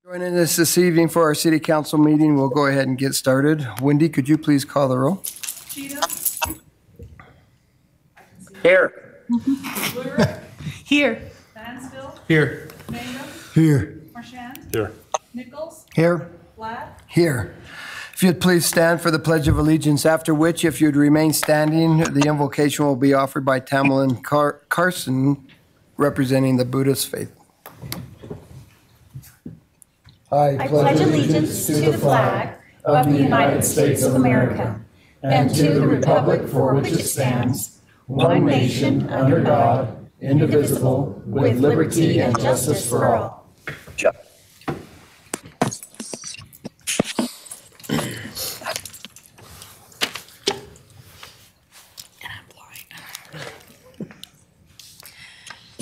Joining us this evening for our city council meeting, we'll go ahead and get started. Wendy, could you please call the roll? Cheatham. Here. Lurie. Here. Mansfield. Here. Mangum. Here. Marchand. Here. Nichols. Here. Blatt. Here. If you'd please stand for the Pledge of Allegiance, after which, if you'd remain standing, the invocation will be offered by Tamerlan Carson, representing the Buddhist faith. I pledge allegiance to the flag of the United States of America and to the republic for which it stands, one nation, under God, indivisible, with liberty and justice for all.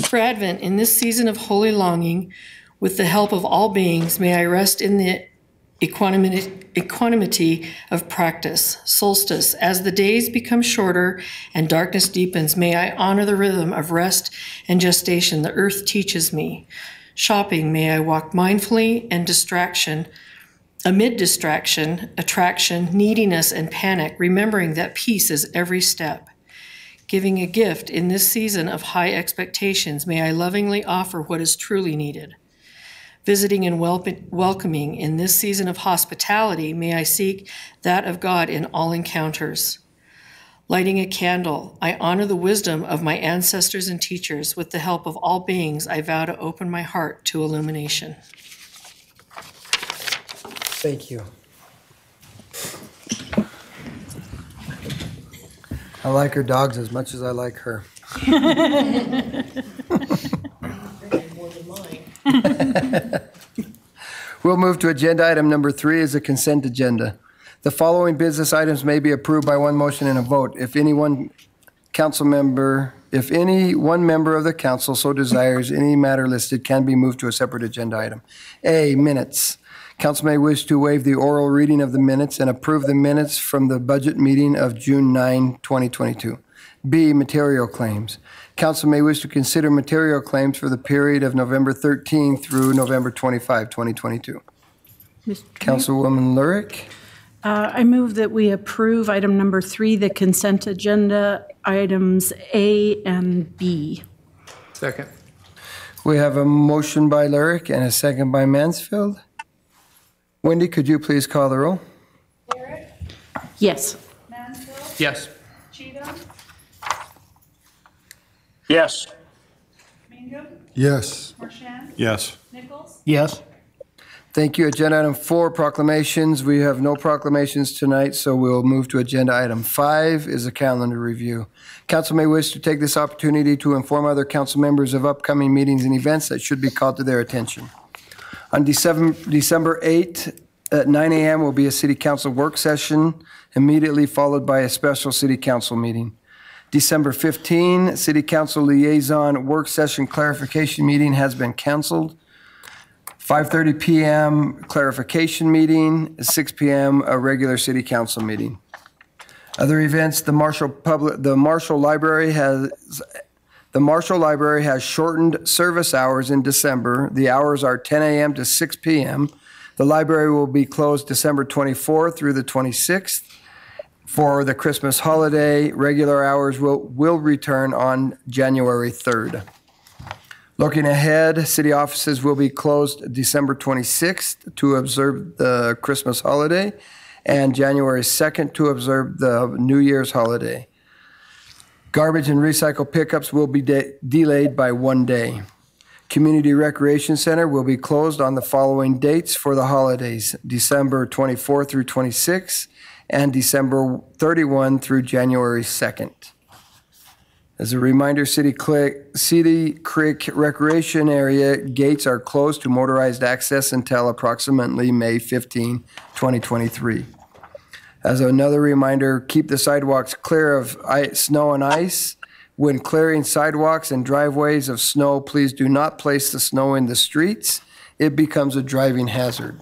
For Advent, in this season of holy longing, with the help of all beings, may I rest in the equanimity of practice. Solstice, as the days become shorter and darkness deepens, may I honor the rhythm of rest and gestation the earth teaches me. Shopping, may I walk mindfully and amid distraction, attraction, neediness, and panic, remembering that peace is every step. Giving a gift in this season of high expectations, may I lovingly offer what is truly needed. Visiting and welcoming in this season of hospitality, may I seek that of God in all encounters. Lighting a candle, I honor the wisdom of my ancestors and teachers. With the help of all beings, I vow to open my heart to illumination. Thank you. I like her dogs as much as I like her. We'll move to agenda item number 3 is a consent agenda. The following business items may be approved by one motion and a vote. If any one member of the council so desires, any matter listed can be moved to a separate agenda item. A, minutes. Council may wish to waive the oral reading of the minutes and approve the minutes from the budget meeting of June 9, 2022. B, material claims. Council may wish to consider material claims for the period of November 13 through November 25, 2022. Councilwoman Lurie. I move that we approve item number 3, the consent agenda, items A and B. Second. We have a motion by Lurie and a second by Mansfield. Wendy, could you please call the roll? Lurie. Yes. Mansfield. Yes. Cheatham. Yes. Mangum. Yes. Marchand. Yes. Nichols. Yes. Thank you. Agenda item 4, proclamations. We have no proclamations tonight, so we'll move to agenda item 5 is a calendar review. Council may wish to take this opportunity to inform other council members of upcoming meetings and events that should be called to their attention. On December 8 at 9 a.m. will be a city council work session, immediately followed by a special city council meeting. December 15, city council liaison work session clarification meeting has been canceled. 5:30 p.m. clarification meeting, 6 p.m. a regular city council meeting. Other events, the Marshall Library has shortened service hours in December. The hours are 10 a.m. to 6 p.m. The library will be closed December 24th through the 26th. For the Christmas holiday, regular hours will return on January 3rd. Looking ahead, city offices will be closed December 26th to observe the Christmas holiday and January 2nd to observe the New Year's holiday. Garbage and recycle pickups will be delayed by 1 day. Community Recreation Center will be closed on the following dates for the holidays: December 24 through 26 and December 31 through January 2nd. As a reminder, City Creek Recreation Area gates are closed to motorized access until approximately May 15, 2023. As another reminder, keep the sidewalks clear of snow and ice. When clearing sidewalks and driveways of snow, please do not place the snow in the streets. It becomes a driving hazard.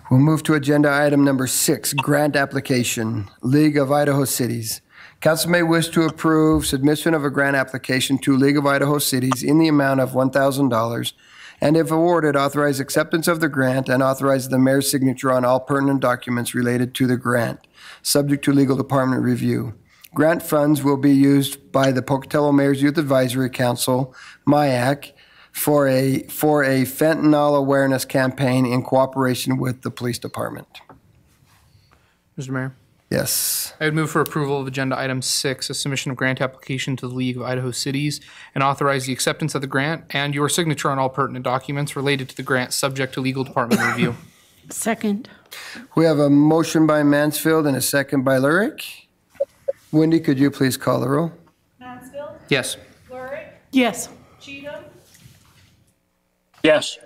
We'll move to agenda item number 6, grant application, League of Idaho Cities. Council may wish to approve submission of a grant application to League of Idaho Cities in the amount of $1,000, and if awarded, authorize acceptance of the grant and authorize the mayor's signature on all pertinent documents related to the grant, subject to legal department review. Grant funds will be used by the Pocatello Mayor's Youth Advisory Council, MIAC, for a fentanyl awareness campaign in cooperation with the police department. Mr. Mayor, Yes. I would move for approval of agenda item 6, a submission of grant application to the League of Idaho Cities, and authorize the acceptance of the grant and your signature on all pertinent documents related to the grant, subject to legal department review. Second. We have a motion by Mansfield and a second by Lurick. Wendy, could you please call the roll? Mansfield, Yes. Lurick, Yes. Cheatham, Yes.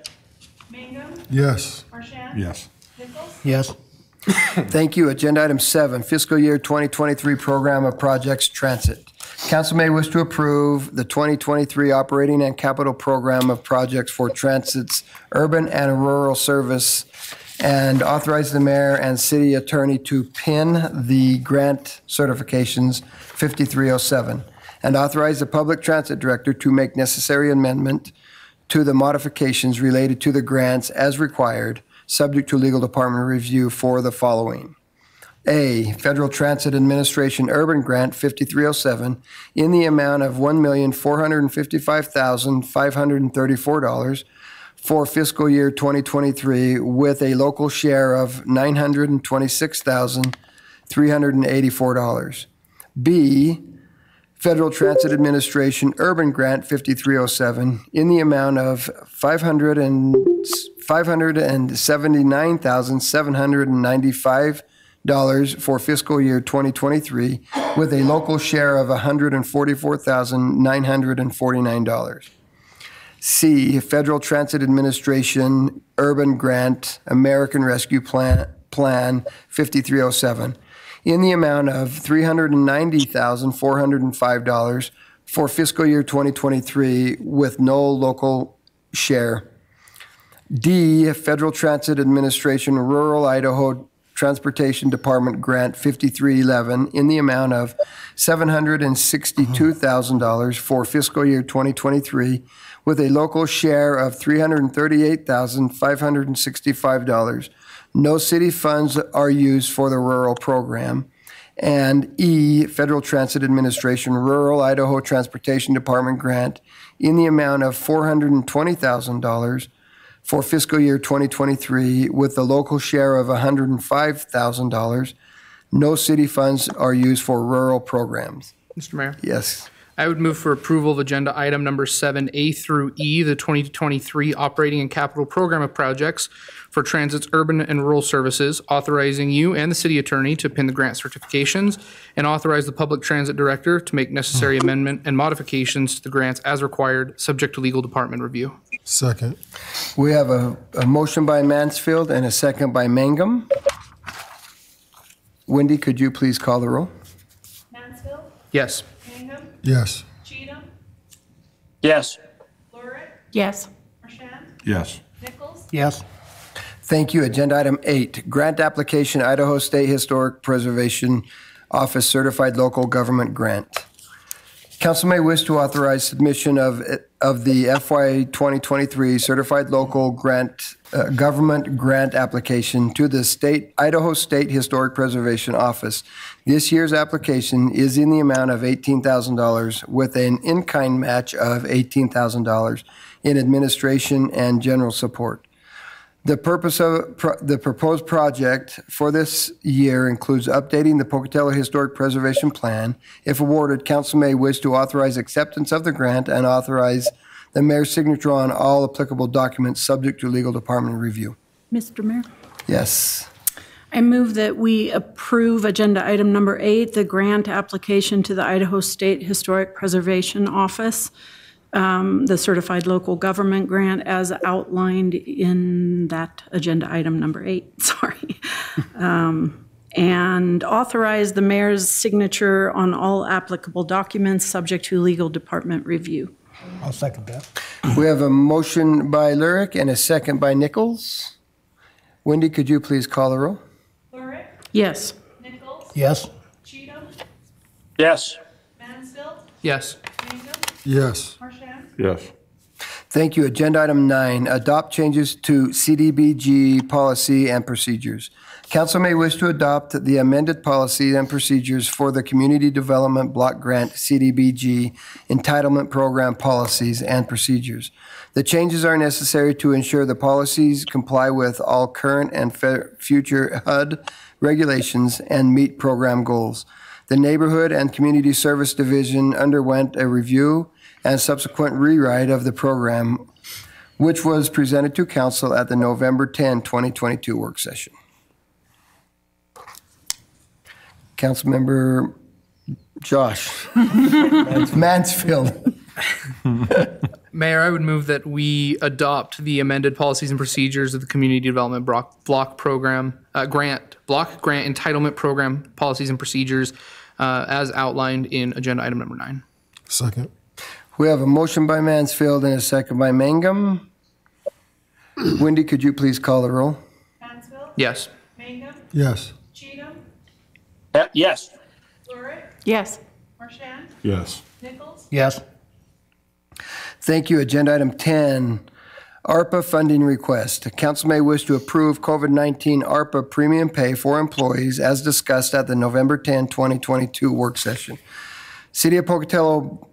Mangum, Yes. Marchand. Yes. Nichols, Yes. Thank you. Agenda item 7, fiscal year 2023 program of projects transit. Council may wish to approve the 2023 operating and capital program of projects for transit's urban and rural service and authorize the mayor and city attorney to pin the grant certifications 5307 and authorize the public transit director to make necessary amendment to the modifications related to the grants as required, subject to legal department review for the following. A, Federal Transit Administration Urban Grant 5307 in the amount of $1,455,534 for fiscal year 2023 with a local share of $926,384. B, Federal Transit Administration Urban Grant 5307 in the amount of $579,795 for fiscal year 2023 with a local share of $144,949. C, Federal Transit Administration Urban Grant American Rescue Plan 5307 in the amount of $390,405 for fiscal year 2023 with no local share. D, Federal Transit Administration Rural Idaho Transportation Department Grant 5311 in the amount of $762,000 for fiscal year 2023 with a local share of $338,565. No city funds are used for the rural program. And E, Federal Transit Administration Rural Idaho Transportation Department Grant in the amount of $420,000 for fiscal year 2023 with the local share of $105,000. No city funds are used for rural programs. Mr. Mayor, Yes. I would move for approval of agenda item number 7A through E, the 2023 operating and capital program of projects for transit's urban and rural services, authorizing you and the city attorney to pin the grant certifications and authorize the public transit director to make necessary amendment and modifications to the grants as required, subject to legal department review. Second. We have a motion by Mansfield and a second by Mangum. Wendy, could you please call the roll? Mansfield, Yes. Mangum, Yes. Cheatham, Yes. Lurick, Yes. Marchand, Yes. Nichols, Yes. Thank you. Agenda item 8, grant application, Idaho State Historic Preservation Office Certified Local Government Grant. Council may wish to authorize submission of the FY 2023 Certified Local Grant Government Grant application to the Idaho State Historic Preservation Office. This year's application is in the amount of $18,000 with an in-kind match of $18,000 in administration and general support. The purpose of the proposed project for this year includes updating the Pocatello Historic Preservation Plan. If awarded, council may wish to authorize acceptance of the grant and authorize the mayor's signature on all applicable documents subject to legal department review. Mr. Mayor? Yes. I move that we approve agenda item number 8, the grant application to the Idaho State Historic Preservation Office, the certified local government grant as outlined in that agenda item number 8, sorry. And authorize the mayor's signature on all applicable documents subject to legal department review. I'll second that. We have a motion by Lurick and a second by Nichols. Wendy, could you please call the roll? Lurick, Yes. Nichols, Yes. Cheatham, Yes. Mansfield, Yes. Mangum, Yes. Marchand, Yes. Thank you. Agenda item 9, adopt changes to CDBG policy and procedures. Council may wish to adopt the amended policy and procedures for the Community Development Block Grant CDBG Entitlement Program policies and procedures. The changes are necessary to ensure the policies comply with all current and future HUD regulations and meet program goals. The Neighborhood and Community Service Division underwent a review and subsequent rewrite of the program, which was presented to Council at the November 10, 2022 work session. Councilmember Josh Mansfield. Mayor, I would move that we adopt the amended policies and procedures of the Community Development Block Program, Block Grant Entitlement Program policies and procedures as outlined in agenda item number 9. Second. We have a motion by Mansfield and a second by Mangum. Wendy, could you please call the roll? Mansfield, Yes. Mangum, Yes. Cheatham, Yes. Lurick, Yes. Marchand, Yes. Nichols, Yes. Thank you. Agenda item 10, ARPA funding request. Council may wish to approve COVID-19 ARPA premium pay for employees as discussed at the November 10, 2022 work session. City of Pocatello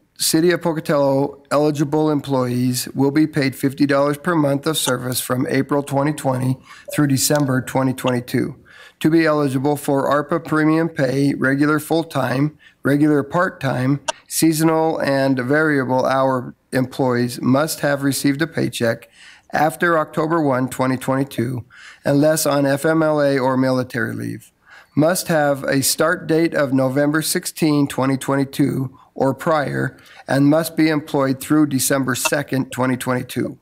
eligible employees will be paid $50 per month of service from April 2020 through December 2022. To be eligible for ARPA premium pay, regular full-time, regular part-time, seasonal, and variable hour employees must have received a paycheck after October 1, 2022, unless on FMLA or military leave. Must have a start date of November 16, 2022 or prior, and must be employed through December 2nd, 2022.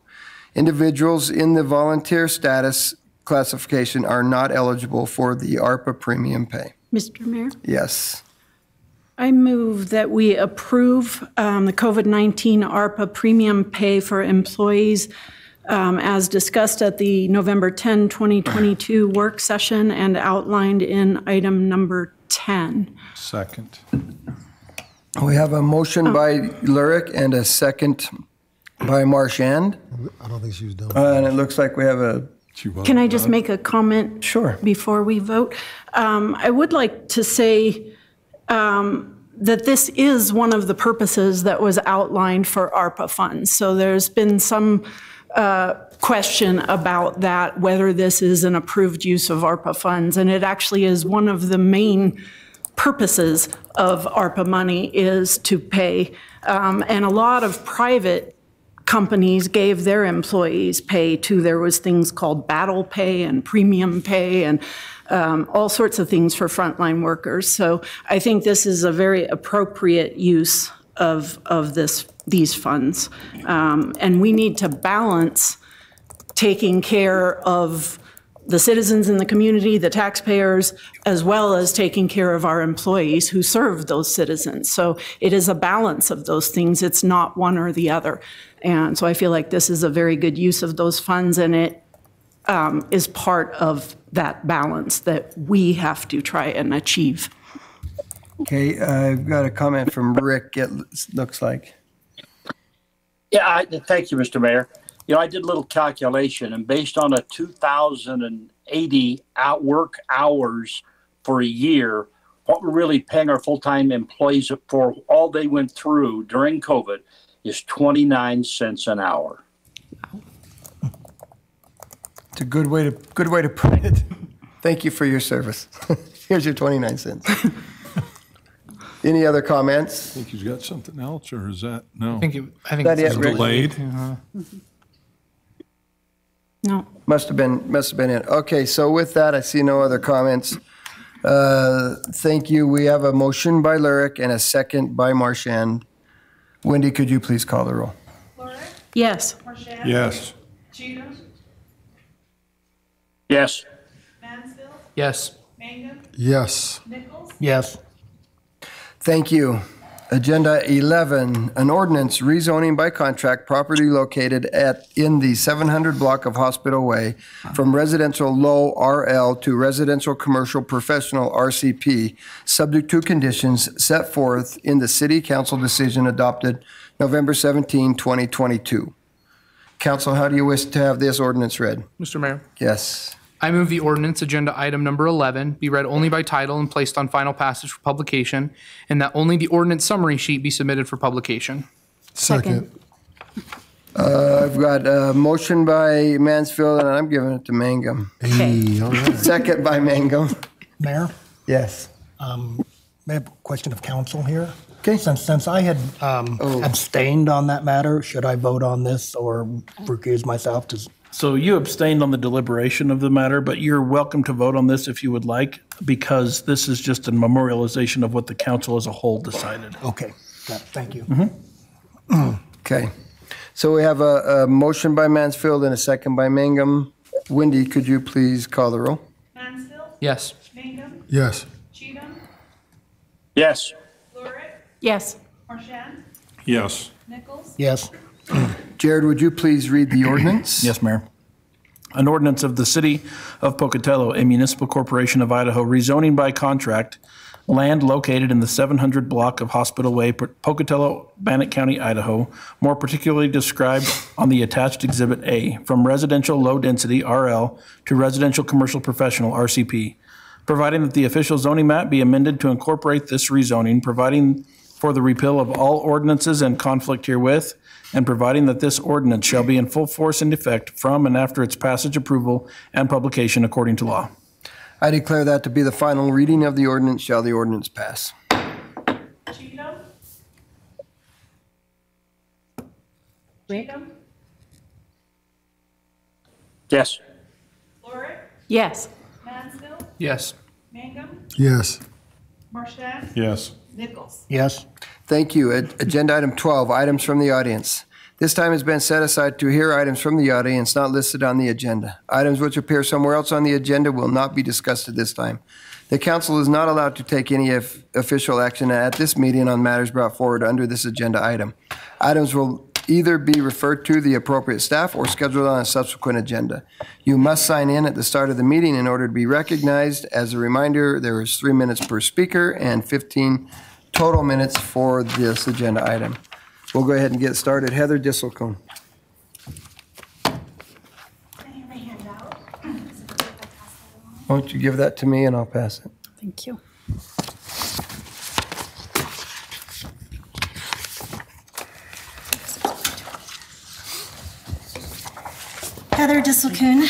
Individuals in the volunteer status classification are not eligible for the ARPA premium pay. Mr. Mayor? Yes. I move that we approve the COVID-19 ARPA premium pay for employees as discussed at the November 10, 2022 work session and outlined in item number 10. Second. We have a motion by Lurick and a second by Marchand. I don't think she was done. And it looks like we have a, Can I just make a comment? Sure. Before we vote? I would like to say that this is one of the purposes that was outlined for ARPA funds. So there's been some question about that, whether this is an approved use of ARPA funds. And it actually is one of the main purposes of ARPA money is to pay. And a lot of private companies gave their employees pay too. There was things called battle pay and premium pay and all sorts of things for frontline workers. So I think this is a very appropriate use of these funds. And we need to balance taking care of the citizens in the community, the taxpayers, as well as taking care of our employees who serve those citizens. So it is a balance of those things. It's not one or the other. And so I feel like this is a very good use of those funds, and it is part of that balance that we have to try and achieve. okay, I've got a comment from Rick, it looks like. Yeah, thank you, Mr. Mayor. You know, I did a little calculation, and based on a 2,080 work hours for a year, what we're really paying our full-time employees for all they went through during COVID is 29 cents an hour. It's a good way to put it. Thank you for your service. Here's your 29 cents. Any other comments? I think he's got something else, or is that, no? I think That it's it, Rick? Delayed? No. Must have been it. Okay, so with that, I see no other comments. Thank you. We have a motion by Lurick and a second by Marchand. Wendy, could you please call the roll? Lurick, Yes. Marchand, Yes. Cheatham, Yes. Mansfield, Yes. Mangum, Yes. Nichols, Yes. Thank you. Agenda 11, an ordinance rezoning by contract property located in the 700 block of Hospital Way from residential low RL to residential commercial professional RCP, subject to conditions set forth in the City Council decision adopted November 17, 2022. Council, how do you wish to have this ordinance read? Mr. Mayor, Yes. I move the ordinance, agenda item number 11, be read only by title and placed on final passage for publication, and that only the ordinance summary sheet be submitted for publication. Second. I've got a motion by Mansfield, and I'm giving it to Mangum. Hey, all right. Second by Mangum. Mayor, Yes. may I have a question of council here? Okay. Since I had abstained on that matter, should I vote on this or recuse myself? So you abstained on the deliberation of the matter, but you're welcome to vote on this if you would like, because this is just a memorialization of what the council as a whole decided. Okay, thank you. Okay. So we have a motion by Mansfield and a second by Mangum. Wendy, could you please call the roll? Mansfield, Yes. Mangum, Yes. Cheatham, Yes. Lurick, Yes. Marchand, Yes. Nichols, Yes, Jared, would you please read the ordinance? Yes, Mayor. An ordinance of the City of Pocatello, a municipal corporation of Idaho, rezoning by contract land located in the 700 block of Hospital Way, Pocatello, Bannock County, Idaho, more particularly described on the attached Exhibit A, from residential low-density RL to residential commercial professional RCP, providing that the official zoning map be amended to incorporate this rezoning, providing for the repeal of all ordinances in conflict herewith, and providing that this ordinance shall be in full force and effect from and after its passage, approval, and publication according to law. I declare that to be the final reading of the ordinance. Shall the ordinance pass? Cheatham, Rick? Cheatham, Yes. Lurick, Yes. Mansfield, Yes. Mangum, Yes. Marchand, Yes. Nichols. yes, Thank you. Agenda item 12, items from the audience. This time has been set aside to hear items from the audience not listed on the agenda. Items which appear somewhere else on the agenda will not be discussed at this time. The council is not allowed to take any official action at this meeting on matters brought forward under this agenda item. Items will either be referred to the appropriate staff or scheduled on a subsequent agenda. You must sign in at the start of the meeting in order to be recognized. As a reminder, there is 3 minutes per speaker and 15 total minutes for this agenda item. We'll go ahead and get started. Heather Disselcombe. Why don't you give that to me and I'll pass it. Thank you. Heather Disselkoon,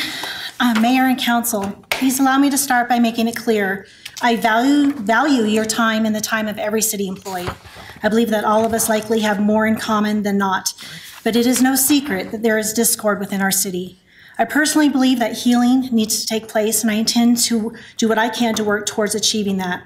Mayor and Council. Please allow me to start by making it clear. I value your time and the time of every city employee. I believe that all of us likely have more in common than not, but it is no secret that there is discord within our city. I personally believe that healing needs to take place, and I intend to do what I can to work towards achieving that.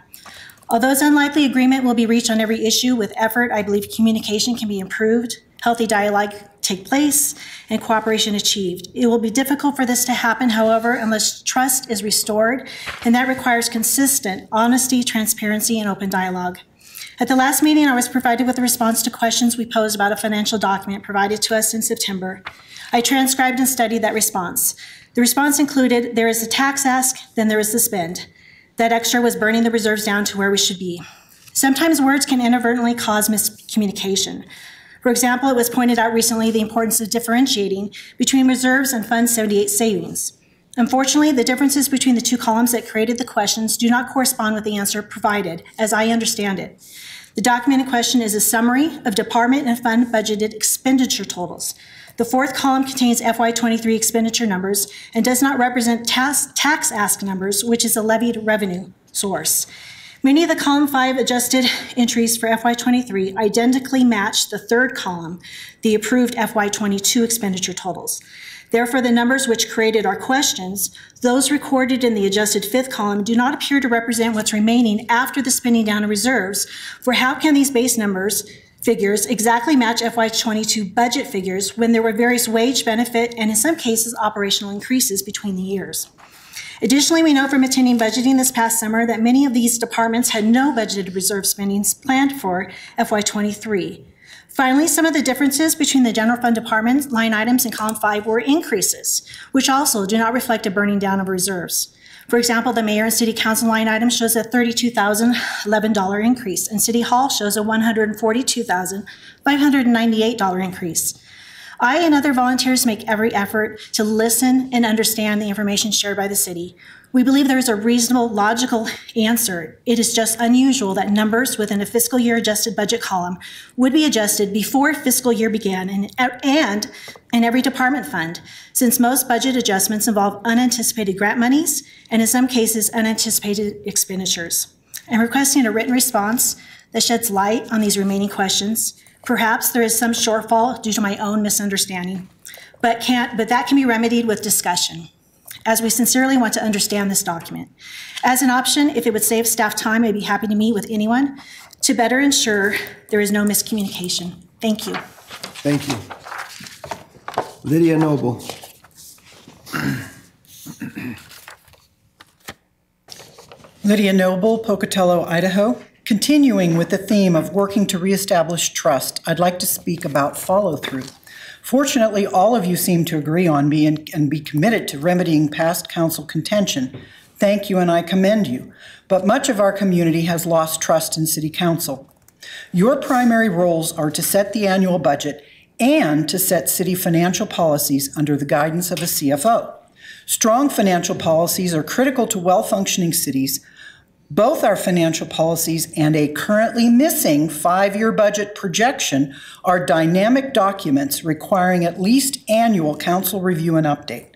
Although it's unlikely agreement will be reached on every issue, with effort, I believe communication can be improved, healthy dialogue take place, and cooperation achieved. It will be difficult for this to happen, however, unless trust is restored, and that requires consistent honesty, transparency, and open dialogue. At the last meeting, I was provided with a response to questions we posed about a financial document provided to us in September. I transcribed and studied that response. The response included, there is a tax ask, then there is the spend. That extra was burning the reserves down to where we should be. Sometimes words can inadvertently cause miscommunication. For example, it was pointed out recently the importance of differentiating between reserves and Fund 78 savings. Unfortunately, the differences between the two columns that created the questions do not correspond with the answer provided, as I understand it. The document in question is a summary of department and fund budgeted expenditure totals. The fourth column contains FY23 expenditure numbers and does not represent tax ask numbers, which is a levied revenue source. Many of the column 5 adjusted entries for FY23 identically match the third column, the approved FY22 expenditure totals. Therefore, the numbers which created our questions, those recorded in the adjusted fifth column, do not appear to represent what's remaining after the spending down of reserves. For how can these base figures exactly match FY22 budget figures when there were various wage, benefit, and in some cases, operational increases between the years? Additionally, we know from attending budgeting this past summer that many of these departments had no budgeted reserve spendings planned for FY23. Finally, some of the differences between the general fund department line items in column 5 were increases, which also do not reflect a burning down of reserves. For example, the mayor and city council line item shows a $32,011 increase, and city hall shows a $142,598 increase. I and other volunteers make every effort to listen and understand the information shared by the city. We believe there is a reasonable, logical answer. It is just unusual that numbers within a fiscal year adjusted budget column would be adjusted before fiscal year began and in every department fund, since most budget adjustments involve unanticipated grant monies and in some cases unanticipated expenditures. I'm requesting a written response that sheds light on these remaining questions. Perhaps there is some shortfall due to my own misunderstanding, but that can be remedied with discussion, as we sincerely want to understand this document. As an option, if it would save staff time, I'd be happy to meet with anyone to better ensure there is no miscommunication. Thank you. Thank you. Lydia Noble. Lydia Noble, Pocatello, Idaho. Continuing with the theme of working to reestablish trust, I'd like to speak about follow-through. Fortunately, all of you seem to agree on me and be committed to remedying past council contention. Thank you, and I commend you. But much of our community has lost trust in City Council. Your primary roles are to set the annual budget and to set city financial policies under the guidance of a CFO. Strong financial policies are critical to well-functioning cities. Both our financial policies and a currently missing 5-year budget projection are dynamic documents requiring at least annual council review and update.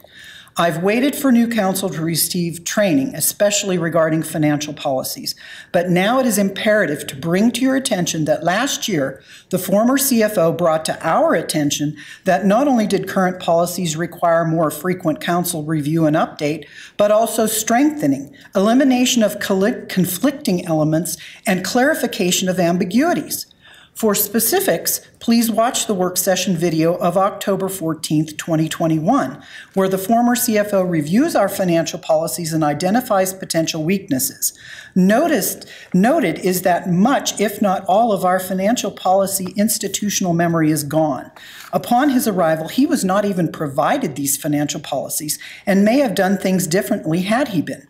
I've waited for new council to receive training, especially regarding financial policies, but now it is imperative to bring to your attention that last year, the former CFO brought to our attention that not only did current policies require more frequent council review and update, but also strengthening, elimination of conflicting elements, and clarification of ambiguities. For specifics, please watch the work session video of October 14th, 2021, where the former CFO reviews our financial policies and identifies potential weaknesses. Noted is that much, if not all, of our financial policy institutional memory is gone. Upon his arrival, he was not even provided these financial policies and may have done things differently had he been.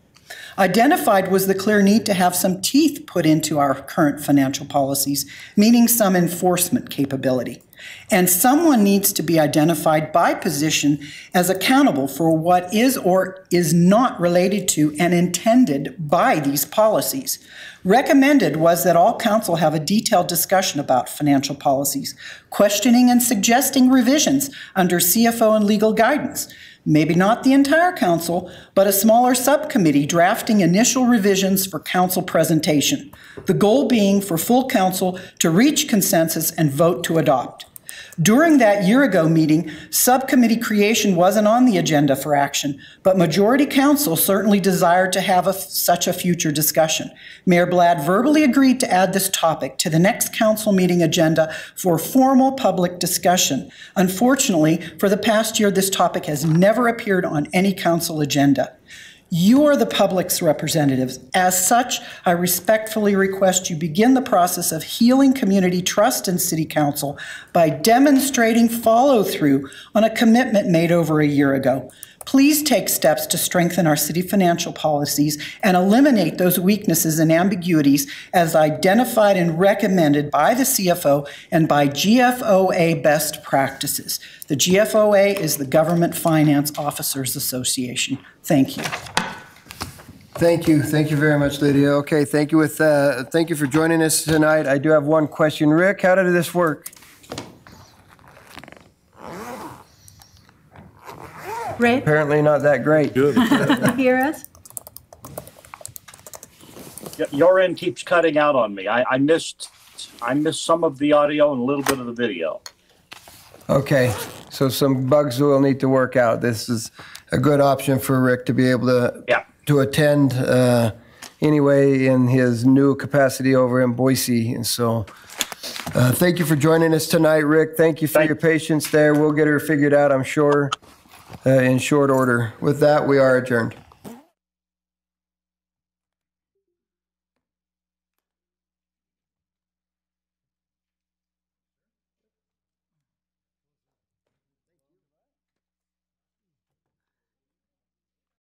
Identified was the clear need to have some teeth put into our current financial policies, meaning some enforcement capability. And someone needs to be identified by position as accountable for what is or is not related to and intended by these policies. Recommended was that all council have a detailed discussion about financial policies, questioning and suggesting revisions under CFO and legal guidance. Maybe not the entire council, but a smaller subcommittee drafting initial revisions for council presentation. The goal being for full council to reach consensus and vote to adopt. During that year-ago meeting, subcommittee creation wasn't on the agenda for action, but majority council certainly desired to have such a future discussion. Mayor Bladd verbally agreed to add this topic to the next council meeting agenda for formal public discussion. Unfortunately, for the past year, this topic has never appeared on any council agenda. You are the public's representatives. As such, I respectfully request you begin the process of healing community trust in City Council by demonstrating follow-through on a commitment made over a year ago. Please take steps to strengthen our city financial policies and eliminate those weaknesses and ambiguities as identified and recommended by the CFO and by GFOA best practices. The GFOA is the Government Finance Officers Association. Thank you. Thank you. Thank you very much, Lydia. Okay, thank you for joining us tonight. I do have one question. Rick, how did this work? Rick, Apparently not that great. Good. can you hear us? Your end keeps cutting out on me. I missed some of the audio and a little bit of the video. Okay, so some bugs we'll need to work out. This is a good option for Rick to be able to attend anyway in his new capacity over in Boise. And so thank you for joining us tonight, Rick. Thank you for your patience there. We'll get her figured out, I'm sure, in short order. With that, we are adjourned.